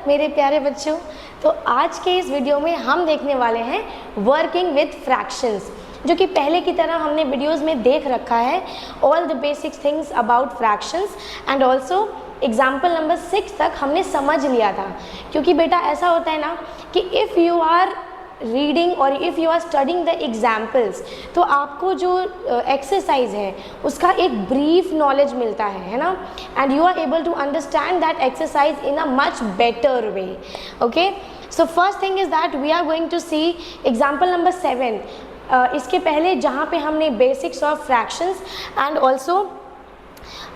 मेरे प्यारे बच्चों। तो आज के इस वीडियो में हम देखने वाले हैं वर्किंग विथ फ्रैक्शंस, जो कि पहले की तरह हमने वीडियोस में देख रखा है all the basic things about fractions and also example number 6 तक हमने समझ लिया था। क्योंकि बेटा ऐसा होता है ना कि इफ़ यू आर रीडिंग और if you are studying the examples, तो आपको जो एक्सरसाइज है उसका एक ब्रीफ नॉलेज मिलता है ना, and you are able to understand that exercise in a much better way. Okay, so first thing is that we are going to see example number 7। इसके पहले जहाँ पे हमने basics of fractions and also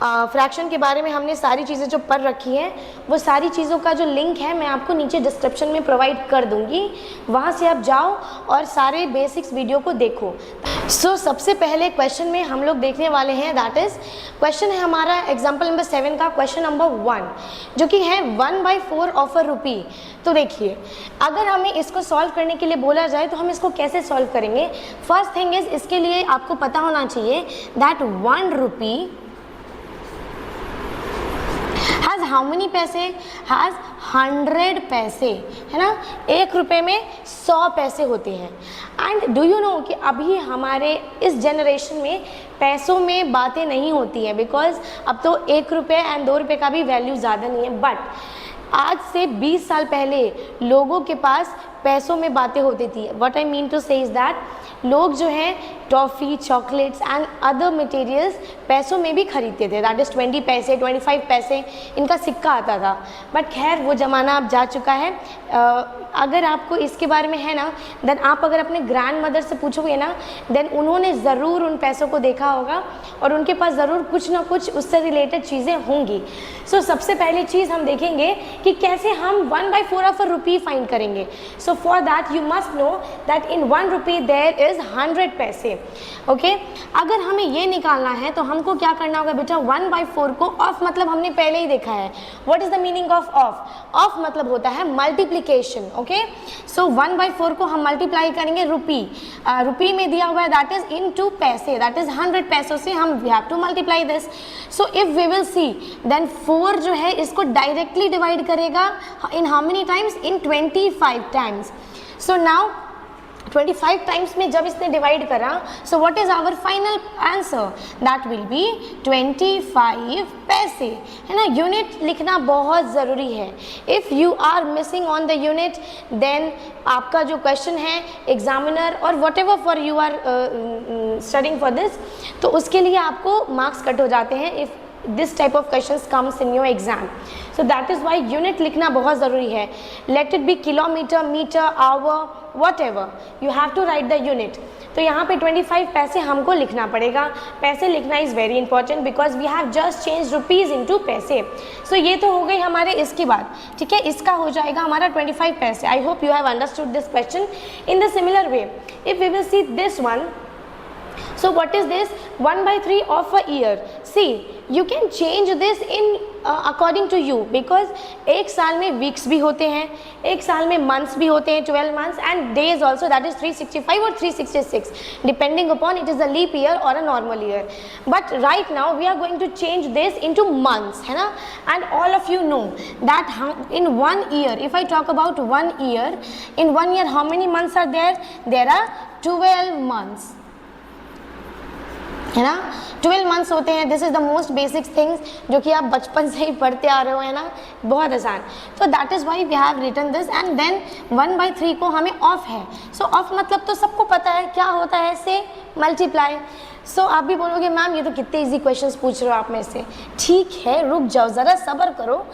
fraction के बारे में हमने सारी चीज़ें जो पढ़ रखी हैं, वो सारी चीज़ों का जो लिंक है मैं आपको नीचे डिस्क्रिप्शन में प्रोवाइड कर दूंगी, वहाँ से आप जाओ और सारे बेसिक्स वीडियो को देखो। सो सबसे पहले क्वेश्चन में हम लोग देखने वाले हैं, दैट इज़ क्वेश्चन है हमारा एग्जाम्पल नंबर 7 का क्वेश्चन नंबर 1, जो कि है 1/4 ऑफ अ रुपी। तो देखिए, अगर हमें इसको सॉल्व करने के लिए बोला जाए तो हम इसको कैसे सॉल्व करेंगे। फर्स्ट थिंग इज़, इसके लिए आपको पता होना चाहिए that 1 rupee has how many पैसे, हैज़ 100 पैसे, है ना। 1 रुपये में 100 पैसे होते हैं। एंड डू यू नो कि अभी हमारे इस जनरेशन में पैसों में बातें नहीं होती हैं, बिकॉज अब तो 1 रुपये एंड 2 रुपये का भी वैल्यू ज़्यादा नहीं है। बट आज से 20 साल पहले लोगों के पास पैसों में बातें होती थी। व्हाट आई मीन टू से इज़ दैट लोग जो हैं toffee, chocolates and other materials पैसों में भी खरीदते थे। दैट इज़ 20 पैसे, 25 पैसे इनका सिक्का आता था। बट खैर वो ज़माना अब जा चुका है। अगर आपको इसके बारे में है ना, देन आप अगर अपने ग्रैंड मदर से पूछोगे ना, देन उन्होंने ज़रूर उन पैसों को देखा होगा और उनके पास ज़रूर कुछ ना कुछ उससे रिलेटेड चीज़ें होंगी। सो सबसे पहली चीज़ हम देखेंगे कि कैसे हम 1/4 ऑफ अ रुपी फाइंड करेंगे। So for that you must know that in 1 rupee there is 100 paise. Okay, अगर हमें ये निकालना है तो हमको क्या करना होगा बेटा, 1/4 को ऑफ मतलब हमने पहले ही देखा है। What is the meaning of of? Of मतलब होता है मल्टीप्लिकेशन। ओके, सो 1/4 को हम मल्टीप्लाई करेंगे रुपी, रुपी में दिया हुआ है दैट इज इनटू पैसे, दैट इज 100 पैसों से हम we have to multiply this. So if we will see then 4 जो है इसको डायरेक्टली डिवाइड करेगा in how many times, in 25 times. So now 25 times में जब इसने डिवाइड करा, so what is our final answer, that will be 25 पैसे, है ना। यूनिट लिखना बहुत ज़रूरी है। If you are missing on the unit, then आपका जो क्वेश्चन है एग्जामिनर और whatever for you are studying for this, तो उसके लिए आपको मार्क्स कट हो जाते हैं if this type of questions comes in your exam. So that is why unit लिखना बहुत ज़रूरी है। Let it be kilometre, metre, hour, whatever, you have to write the unit. तो यहाँ पे 25 पैसे हमको लिखना पड़ेगा। पैसे लिखना is very important because we have just change rupees into paise. So ये तो हो गई हमारे इसकी बात, ठीक है। इसका हो जाएगा हमारा 25 paise. I hope you have understood this question in the similar way. If we will see this one, so what is this 1/3 of a year? See, you can change this in according to you, because एक साल में weeks भी होते हैं, एक साल में months भी होते हैं, 12 months and days also, that is 365 और 366 depending upon it is a leap year और a normal year. But right now we are going to change this into months, है ना। And all of you know that in 1 year, if I talk about 1 year, in 1 year how many months are there? There are 12 months, है ना। 12 months होते हैं। This is the most basic things जो कि आप बचपन से ही पढ़ते आ रहे हो, है ना, बहुत आसान। तो that is why we have written this. And then 1/3 को हमें ऑफ है। सो ऑफ मतलब तो सबको पता है क्या होता है, से मल्टीप्लाई। सो आप भी बोलोगे मैम ये तो कितने इजी क्वेश्चंस पूछ रहे हो आप में से। ठीक है, रुक जाओ ज़रा, सब्र करो।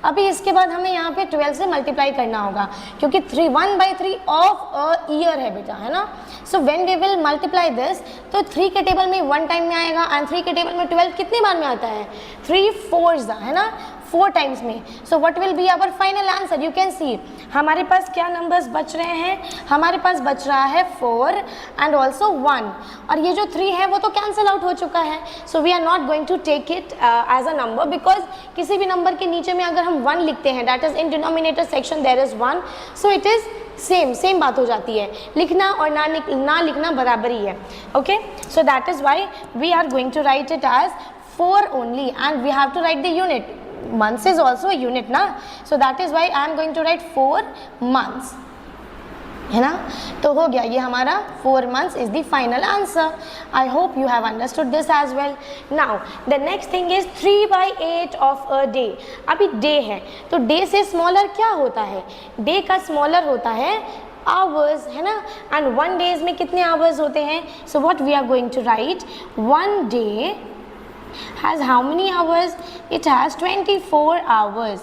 अभी इसके बाद हमें यहाँ पे 12 से मल्टीप्लाई करना होगा, क्योंकि 1/3 ऑफ अ ईयर है बेटा, है ना। So when we will multiply this, तो 3 के टेबल में 1 टाइम में आएगा एंड 3 के टेबल में 12 कितनी बार में आता है? 3 4s, है ना, 4 टाइम्स में। So what will be our final answer? You can see हमारे पास क्या नंबर्स बच रहे हैं। हमारे पास बच रहा है 4 एंड ऑल्सो 1, और ये जो 3 है वो तो कैंसिल आउट हो चुका है। So we are not going to take it as a number, because किसी भी नंबर के नीचे में अगर हम 1 लिखते हैं, that is in denominator section there is 1, so it is same बात हो जाती है। लिखना और ना लिखना बराबर ही है। Okay, so that is why we are going to write it as 4 only, and we have to write the unit. months is also a unit ना, so that is why I am going to write 4 months, है ना। तो हो गया ये हमारा 4 months is the final answer. I hope you have understood this as well. Now the next thing is 3/8 of a day. अभी day है तो day से smaller क्या होता है, day का smaller होता है hours, है ना। and 1 days में कितने hours होते हैं, so what we are going to write, 1 day has how many hours, it has 24 hours.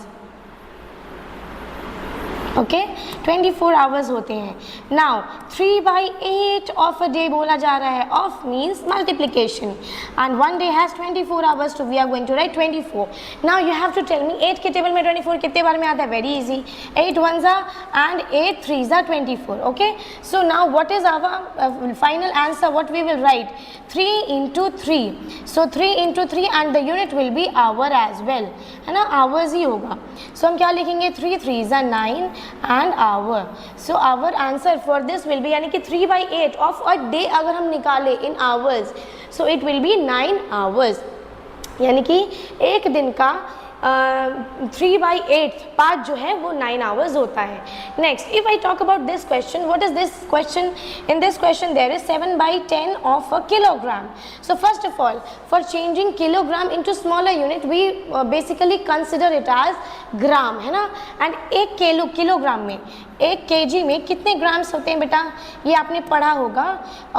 Okay 24 hours होते हैं। नाउ 3/8 ऑफ अ डे बोला जा रहा है, of means multiplication, and 1 day has 24 hours, तो we are going to write 24। Now you have to tell me 8 के table में 24 कितने बार में आता है, very easy, 8 1s and 8 3s 24। Okay so now what is our final answer, what we will write, 3 into 3, so 3 into 3 and the unit will be hour as well, है ना, hours ही होगा। so हम क्या लिखेंगे, 3 3s 9 and hour, so our answer for this will be, यानी कि 3/8 of a day अगर हम निकाले in hours, so it will be 9 hours, यानी कि एक दिन का 3/8 पार्ट जो है वो 9 आवर्स होता है। Next if I talk about this question, what is this question, in this question there is 7/10 of a kilogram. So first of all for changing kilogram into smaller unit we basically consider it as gram, है ना। And एक kilogram में, 1 kg में कितने grams होते हैं बेटा, ये आपने पढ़ा होगा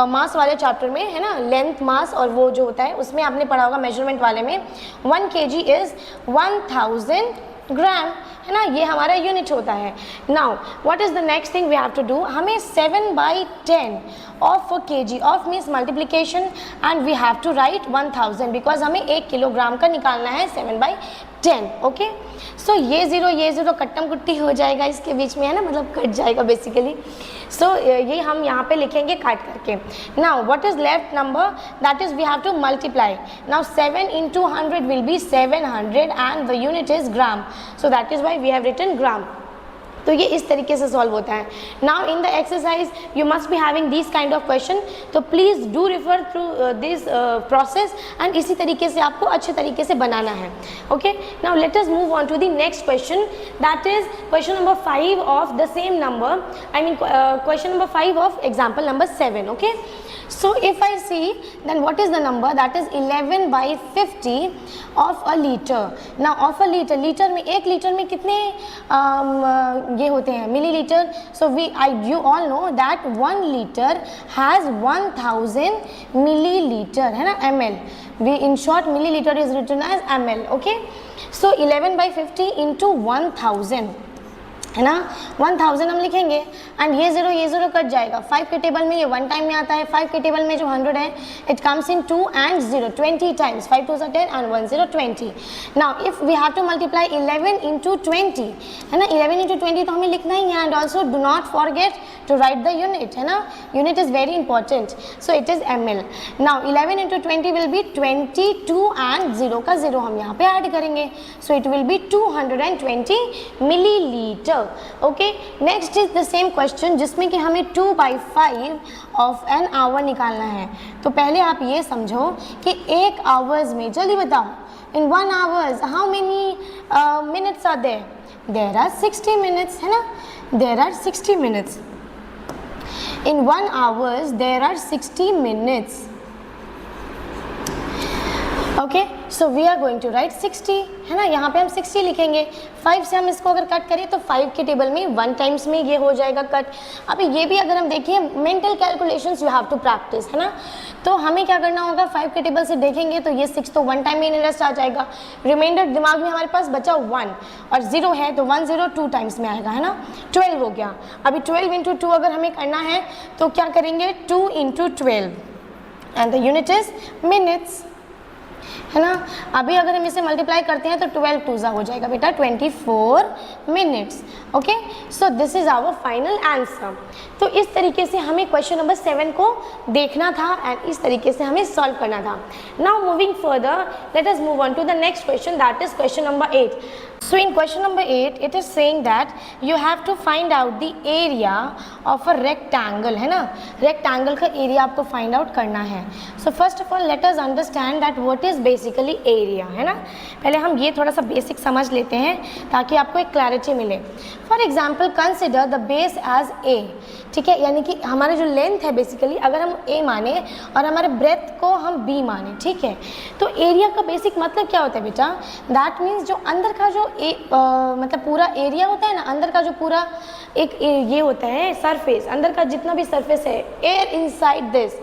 मास वाले चैप्टर में, है ना, लेंथ मास और वो जो होता है उसमें आपने पढ़ा होगा मेजरमेंट वाले में। 1 kg इज 1000 ग्राम, है ना, ये हमारा यूनिट होता है। Now what is the next thing we have to do, हमें 7/10 of a kg, of means multiplication, and we have to write 1000 because हमें 1 किलोग्राम का निकालना है 7/10। ओके सो ये ज़ीरो कट्टम कुट्टी हो जाएगा इसके बीच में, है ना, मतलब कट जाएगा बेसिकली। सो ये हम यहाँ पे लिखेंगे काट करके। Now what is left number, that is we have to multiply. Now 7 into 100 will be 700 and the unit is gram, so that is why we have written gram. तो ये इस तरीके से सॉल्व होता है। Now in the exercise you must be having this kind of question, तो please do refer through this process and इसी तरीके से आपको अच्छे तरीके से बनाना है। Okay now let us move on to the next question, that is question number 5 of the same number, I mean question number 5 of example number 7। Okay so if I see then what is the number, that is 11/50 of a liter. now of a liter, litre में, 1 litre में कितने ये होते हैं millilitre, so you all know that 1 liter has 1000 milliliter, है ना, ml, we in short milliliter is written as ml. okay so 11/50 into 1000, है ना, 1000 हम लिखेंगे एंड ये ज़ीरो कट जाएगा। 5 के टेबल में ये 1 टाइम में आता है, 5 के टेबल में जो 100 है it comes in 2 and 0 20 times, 5 2s 10 and 1 0 20। Now if we have to multiply 11 into 20, है ना, 11 into 20 तो हमें लिखना ही है, and also do not forget to write the unit, है ना, unit is very important, so it is ml। Now 11 into 20 will be 22 and 0 का 0 हम यहाँ पे ऐड करेंगे, so it will be 220 millilitre. Okay next is the same question जिसमें कि हमें 2/5 ऑफ एन आवर निकालना है। तो पहले आप ये समझो कि 1 आवर्स में, जल्दी बताओ, in 1 hours how many minutes are there, there are 60 minutes, है ना, there are 60 minutes, in 1 hours there are 60 minutes. Okay so we are going to write 60, है ना, यहाँ पे हम 60 लिखेंगे। 5 से हम इसको अगर कट करें तो 5 के टेबल में 1 टाइम्स में ये हो जाएगा कट। अभी ये भी अगर हम देखिए mental calculations you have to practise, है ना, तो हमें क्या करना होगा, 5 के टेबल से देखेंगे तो ये 6 तो 1 टाइम में नियरेस्ट आ जाएगा, रिमाइंडर दिमाग में हमारे पास बचा 1 और 0 है तो 1 0 2 टाइम्स में आएगा, है ना, 12 हो गया। अभी 12 into 2 अगर हमें करना है तो क्या करेंगे, 2 into 12 and the unit is minutes, है ना। अभी अगर हम इसे मल्टीप्लाई करते हैं तो 12 2s हो जाएगा बेटा 24 minutes. Okay so this is our final answer. तो इस तरीके से हमें क्वेश्चन नंबर 7 को देखना था एंड इस तरीके से हमें सॉल्व करना था। Now moving further let us move on to the next question, that is question number 8। So in question number 8, it is saying that you have to find out the area of a rectangle, है ना, rectangle का area आपको find out करना है. So first of all let us understand that what is basically area, है ना. पहले हम ये थोड़ा सा basic समझ लेते हैं ताकि आपको एक clarity मिले. For example consider the base as A, ठीक है, यानी कि हमारा जो लेंथ है बेसिकली अगर हम A माने और हमारे ब्रेथ को हम B माने, ठीक है, तो एरिया का बेसिक मतलब क्या होता है बेटा, दैट मीन्स जो अंदर का जो मतलब पूरा एरिया होता है ना, अंदर का जो पूरा एक ये होता है सरफेस, अंदर का जितना भी सरफेस है, एयर इनसाइड दिस,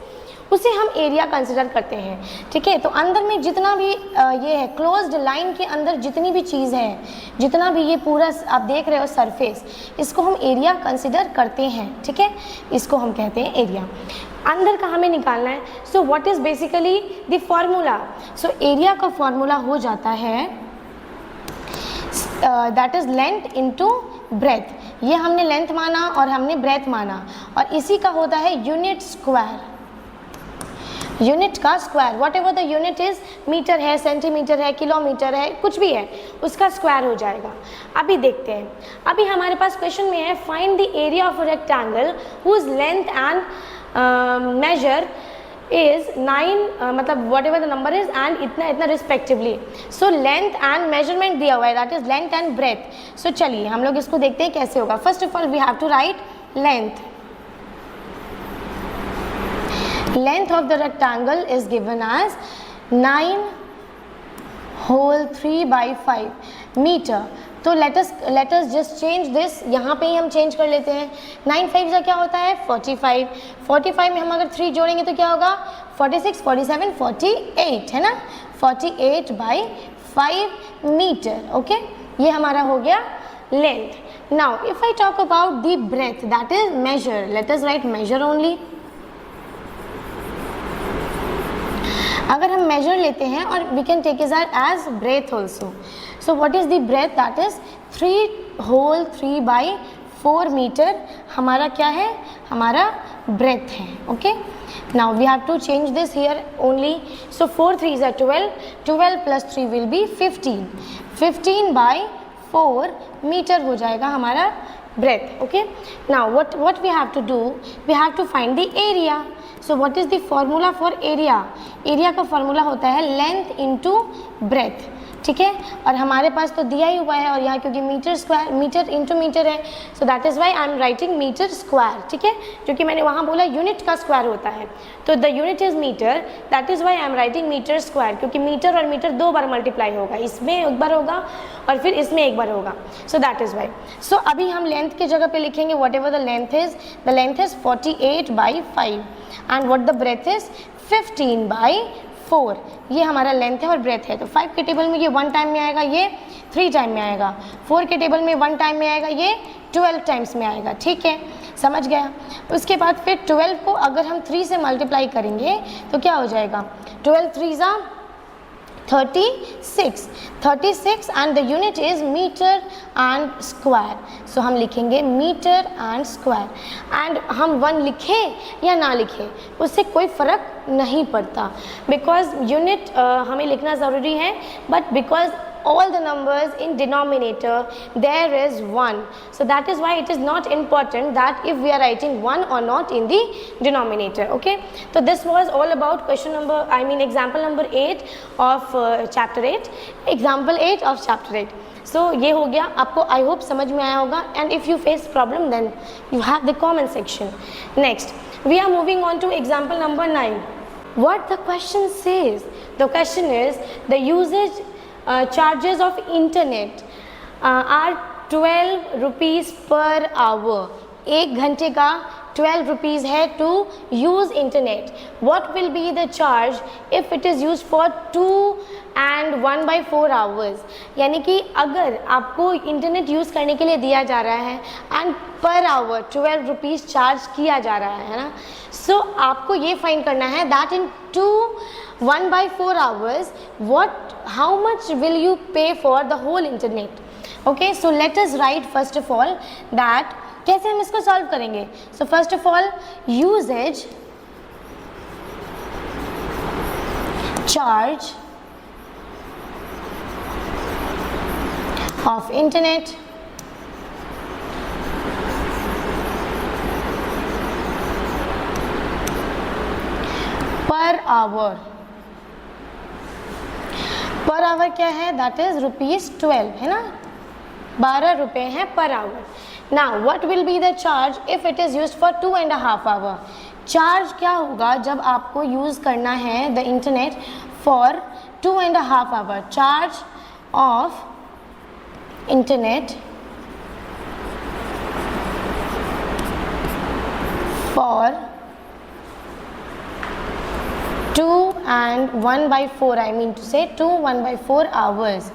उसे हम एरिया कंसिडर करते हैं, ठीक है. तो अंदर में जितना भी ये है क्लोज्ड लाइन के अंदर जितनी भी चीज़ है, जितना भी ये पूरा आप देख रहे हो सरफेस, इसको हम एरिया कंसिडर करते हैं, ठीक है, इसको हम कहते हैं एरिया. अंदर का हमें निकालना है. So what is basically the formula. So area का फॉर्मूला हो जाता है that is length into breadth. ये हमने लेंथ माना और हमने ब्रेथ माना और इसी का होता है यूनिट स्क्वायर. यूनिट का square, whatever the unit is, metre है, सेंटीमीटर है, किलोमीटर है, कुछ भी है, उसका स्क्वायर हो जाएगा. अभी देखते हैं. अभी हमारे पास क्वेश्चन में है find the area of a rectangle whose length and measure is 9 मतलब whatever the number is and इतना इतना respectively. So length and measurement दिया हुआ है, that is length and breadth. So चलिए हम लोग इसको देखते हैं कैसे होगा. First of all we have to write length. Length of the rectangle is given as 9 whole 3 by 5 meter. तो let us just change this. यहाँ पे ही हम चेंज कर लेते हैं. 9 5 का क्या होता है 45. 45 में हम अगर 3 जोड़ेंगे तो क्या होगा 46 47 48, है ना, 48 by 5 मीटर. ओके, ये हमारा हो गया length. Now if I talk about the breadth, that is measure. Let us write measure only. अगर हम मेजर लेते हैं और we can take is as breadth also. So what is the breadth, that is 3 whole 3 by 4 metre हमारा क्या है, हमारा breadth है. Okay, now we have to change this here only. So 4 3s are 12, 12 plus 3 will be 15. 15 by 4 metre हो जाएगा हमारा breadth. Okay, now what we have to do, we have to find the area. So what is the formula for area? Area का formula होता है length into breadth. ठीक है, और हमारे पास तो दिया ही हुआ है और यहाँ क्योंकि metre square, metre into metre है, so that is why I am writing metre square. ठीक है, क्योंकि मैंने वहाँ बोला यूनिट का स्क्वायर होता है, तो the unit is metre, that is why I am writing metre square, क्योंकि मीटर और मीटर 2 बार मल्टीप्लाई होगा, इसमें एक बार होगा और फिर इसमें एक बार होगा, so that is why. So अभी हम लेंथ की जगह पे लिखेंगे whatever the length is 48/5 and what the breadth is 15/4. ये हमारा लेंथ है और ब्रेथ है. तो 5 के टेबल में ये 1 टाइम में आएगा, ये 3 टाइम में आएगा. 4 के टेबल में 1 टाइम में आएगा, ये 12 टाइम्स में आएगा. ठीक है, समझ गया. उसके बाद फिर 12 को अगर हम 3 से मल्टीप्लाई करेंगे तो क्या हो जाएगा, 12 3 जा 36 and the unit is metre and square. So हम लिखेंगे मीटर एंड स्क्वायर. एंड हम 1 लिखें या ना लिखें उससे कोई फ़र्क नहीं पड़ता, बिकॉज यूनिट हमें लिखना ज़रूरी है, but because all the numbers in denominator there is 1, so that is why it is not important that if we are writing 1 or not in the denominator. Okay, so this was all about question number, I mean example number 8 of chapter 8, example 8 of chapter 8. So ये हो गया, आपको I hope समझ में आया होगा, and if you face problem then you have the comment section. Next we are moving on to example number 9. What the question says, the question is the usage charges of internet are 12 rupees per hour. 1 घंटे का 12 rupees है to use internet. What will be the charge if it is used for 2 and 1/4 hours? यानी कि अगर आपको internet use करने के लिए दिया जा रहा है and per hour 12 rupees charge किया जा रहा है ना, सो आपको ये फाइंड करना है that in 2 1/4 hours how much will you pay for the whole internet. Okay, so let us write first of all that कैसे हम इसको सॉल्व करेंगे. So first of all usage charge of internet per hour. Per hour क्या है, that is ₹12 है ना, 12 रुपये हैं per hour. Now what will be the charge if it is used for 2.5 hour. Charge क्या होगा जब आपको यूज़ करना है the internet for 2.5 hour. Charge of internet for 2 and 1/4, I mean to say 2 1/4 hours.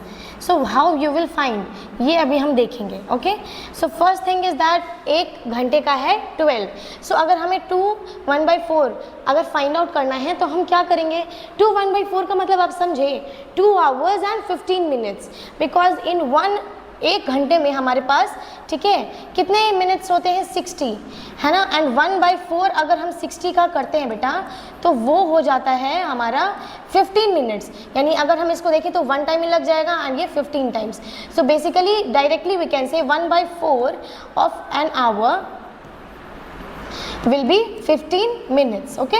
So how you will find, ये अभी हम देखेंगे. Okay, so first thing is that 1 घंटे का है 12. सो अगर हमें 2 1/4 अगर फाइंड आउट करना है तो हम क्या करेंगे, 2 1/4 का मतलब आप समझे 2 hours and 15 minutes, because in 1 घंटे में हमारे पास, ठीक है, कितने मिनट्स होते हैं, 60 है ना. एंड 1/4 अगर हम 60 का करते हैं बेटा तो वो हो जाता है हमारा 15 मिनट्स. यानी अगर हम इसको देखें तो 1 टाइम ही लग जाएगा एंड ये 15 times. So basically directly we can say 1/4 of an hour will be 15 minutes. Okay,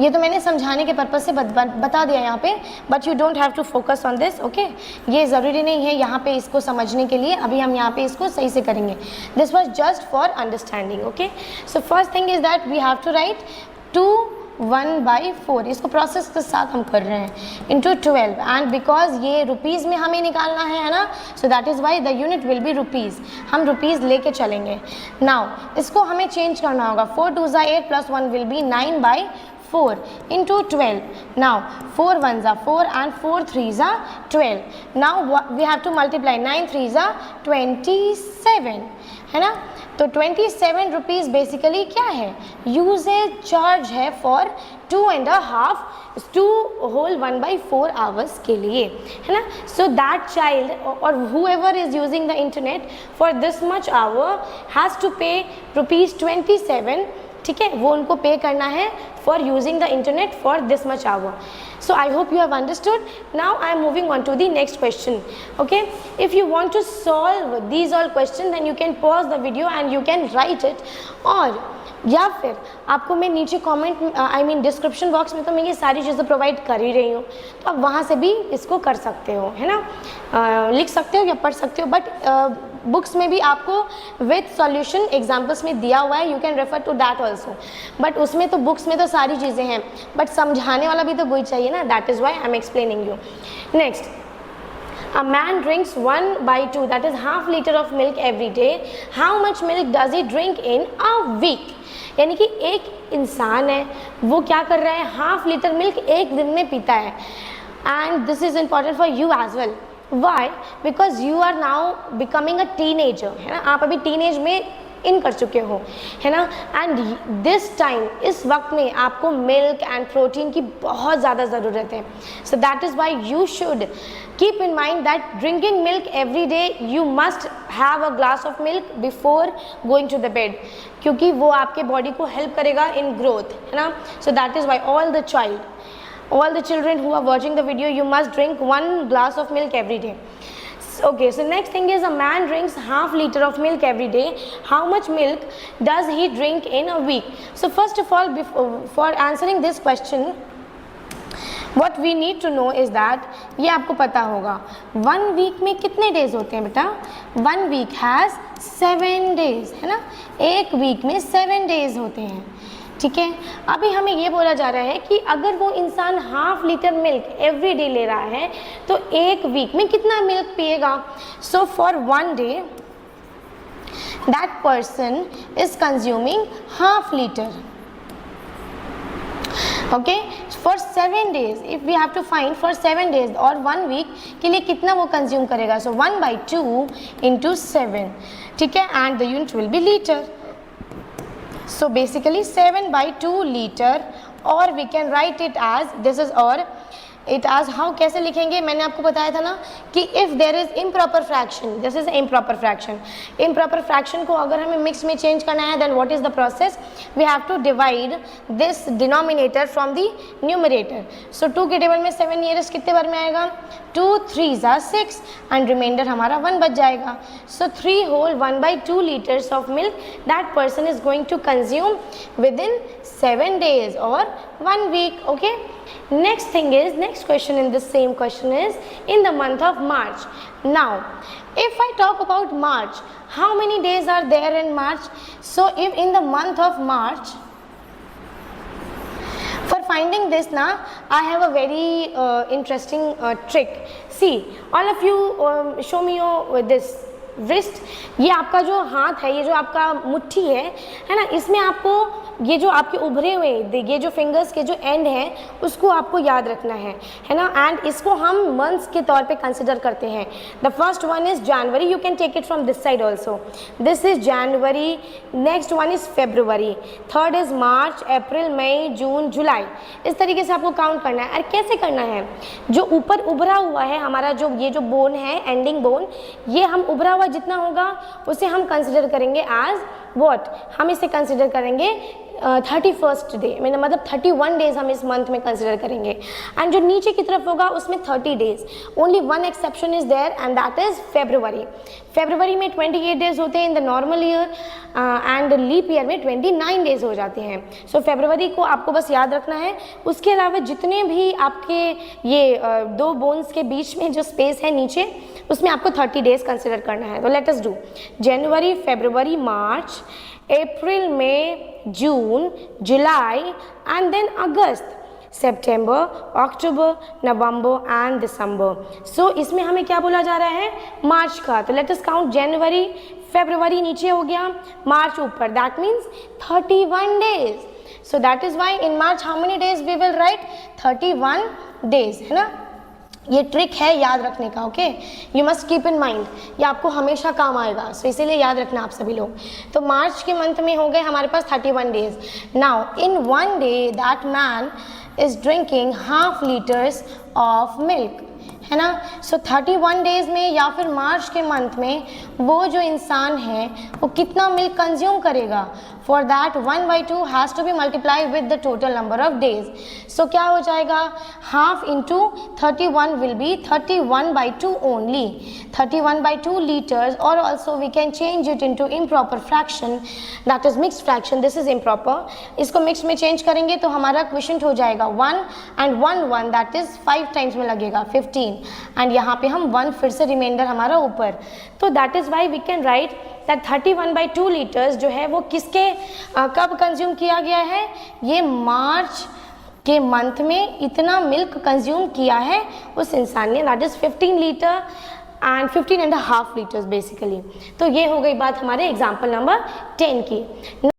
ये तो मैंने समझाने के पर्पज़ से बता दिया यहाँ पे, but you don't have to focus on this. Okay, ये ज़रूरी नहीं है यहाँ पे इसको समझने के लिए, अभी हम यहाँ पे इसको सही से करेंगे. This was just for understanding. Okay, so first thing is that we have to write 2 1/4, इसको प्रोसेस के साथ हम कर रहे हैं, इंटू 12. एंड बिकॉज ये रुपीज़ में हमें निकालना है ना, सो that is why the unit will be rupees. हम रुपीज़ लेके चलेंगे. नाउ इसको हमें चेंज करना होगा. 4 2s are 8 + 1 will be 9/4 into 12. Now 4 1s are 4 and 4 3s are 12. Now we have to multiply. 9 3s are 27 है ना. तो 27 रुपीज़ बेसिकली क्या है, यूजेज चार्ज है फॉर 2 whole 1/4 hours के लिए, है ना. सो दैट चाइल्ड और whoever is using the internet for this much hour has to pay ₹27. ठीक है, वो उनको पे करना है for using the internet for this much hour. So I hope you have understood. Now I am moving on to the next question. Okay, if you want to solve these all question then you can pause the video and you can write it, और या फिर आपको मैं नीचे comment I mean description box में तो मैं ये सारी चीज़ें प्रोवाइड कर ही रही हूँ, तो आप वहाँ से भी इसको कर सकते हो, है ना. लिख सकते हो या पढ़ सकते हो, बट बुक्स में भी आपको विद सॉल्यूशन एग्जाम्पल्स में दिया हुआ है, you can refer to that also. But उसमें तो बुक्स में तो सारी चीज़ें हैं, बट समझाने वाला भी तो कोई चाहिए ना, that is why I am explaining you. Next, a man drinks 1/2, that is half liter of milk every day. How much milk does he drink in a week? यानी कि एक इंसान है, वो क्या कर रहा है, ½ लीटर मिल्क एक दिन में पीता है. And this is important for you as well. Why? Because you are now becoming a teenager, है ना, आप अभी टीनेज में इन कर चुके हो, है ना. एंड दिस टाइम, इस वक्त में आपको मिल्क एंड प्रोटीन की बहुत ज़्यादा ज़रूरत है. So that is why you should keep in mind that drinking milk every day, you must have a glass of milk before going to the bed, क्योंकि वो आपके बॉडी को हेल्प करेगा इन ग्रोथ, है ना. सो that is Y all the children who are watching the video, you must drink 1 glass of milk every day. Okay, so next thing is a man drinks ½ liter of milk every day. How much milk does he drink in a week? So first of all, for answering this question, what we need to know is that, ये आपको पता होगा 1 week में कितने days होते हैं बेटा. 1 week has 7 days, है ना. एक वीक में 7 डेज होते हैं, ठीक है. अभी हमें ये बोला जा रहा है कि अगर वो इंसान ½ लीटर मिल्क एवरी डे ले रहा है तो एक वीक में कितना मिल्क पिएगा. So for 1 day that person is consuming ½ litre. Okay, for 7 days if we have to find for 7 days और 1 वीक के लिए कितना वो कंज्यूम करेगा. सो 1/2 into 7, ठीक है, and the unit will be litre. So basically 7/2 liter, or we can write it as, this is, or it आज how कैसे लिखेंगे, मैंने आपको बताया था ना कि if there is improper fraction, this is improper fraction, improper fraction को अगर हमें मिक्स में चेंज करना है, then what is the process, we have to divide this denominator from the numerator. So 2 के टेबल में 7 नियरेस्ट कितने बार में आएगा, 2 3s are 6 एंड रिमाइंडर हमारा 1 बच जाएगा. सो 3 whole 1/2 liters of milk that person is going to consume within 7 days or 1 week. Okay, next thing is, next question in this same question is in the month of March. Now if I talk about March, how many days are there in March? So if in the month of March, for finding this now, I have a very interesting trick. See, all of you show me your this wrist. ये आपका जो हाथ है, ये जो आपका मुट्ठी है ना, इसमें आपको ये जो आपके उभरे हुए ये जो फिंगर्स के जो एंड हैं उसको आपको याद रखना है ना. एंड इसको हम मंथ्स के तौर पे कंसिडर करते हैं. The first one is January, you can take it from this side also, this is January. Next one is February, third is March, April, May, June, July. इस तरीके से आपको काउंट करना है. और कैसे करना है, जो ऊपर उभरा हुआ है हमारा जो ये जो बोन है, एंडिंग बोन, ये हम उभरा हुआ जितना होगा उसे हम कंसिडर करेंगे एज व्हाट, हम इसे कंसिडर करेंगे 31st डे, मतलब 31 डेज हम इस मंथ में कंसिडर करेंगे. एंड जो नीचे की तरफ होगा उसमें 30 days. Only one exception is there and that is February. February में 28 डेज होते हैं in the normal year and leap year में 29 डेज हो जाते हैं. सो फेब्रुवरी को आपको बस याद रखना है. उसके अलावा जितने भी आपके ये दो बोन्स के बीच में जो स्पेस है नीचे, उसमें आपको 30 डेज कंसिडर करना है. तो let us do January, February, March, April, May, June, July and then August, September, October, November and December. So इसमें हमें क्या बोला जा रहा है, मार्च का. तो let us count January, February नीचे हो गया, मार्च ऊपर, that means 31 days. So that is why in March how many days we will write, 31 days, है ना. ये ट्रिक है याद रखने का. Okay, you must keep in mind, ये आपको हमेशा काम आएगा. सो इसीलिए याद रखना आप सभी लोग. तो मार्च के मंथ में हो गए हमारे पास 31 days. Now in one day that man is drinking half litres of milk, है ना. सो 31 डेज में या फिर मार्च के मंथ में वो जो इंसान है वो कितना मिल्क कंज्यूम करेगा, for that 1/2 has to be multiply with the total number of days. So क्या हो जाएगा, half into 31 will be 31/2 only, 31/2 litres. और also we can change it into improper fraction, that is mixed fraction, this is improper. इसको mix में change करेंगे तो हमारा question हो जाएगा 1 एंड 1 1, दैट इज 5 टाइम्स में लगेगा 15. एंड यहाँ पे हम 1 फिर से रिमाइंडर हमारा ऊपर. तो that is why we can write that 31/2 litres जो है वो किसके कब कंज्यूम किया गया है, ये मार्च के मंथ में इतना मिल्क कंज्यूम किया है उस इंसान ने, that is 15 litre and 15.5 litres basically. तो ये हो गई बात हमारे एग्जाम्पल नंबर 10 की.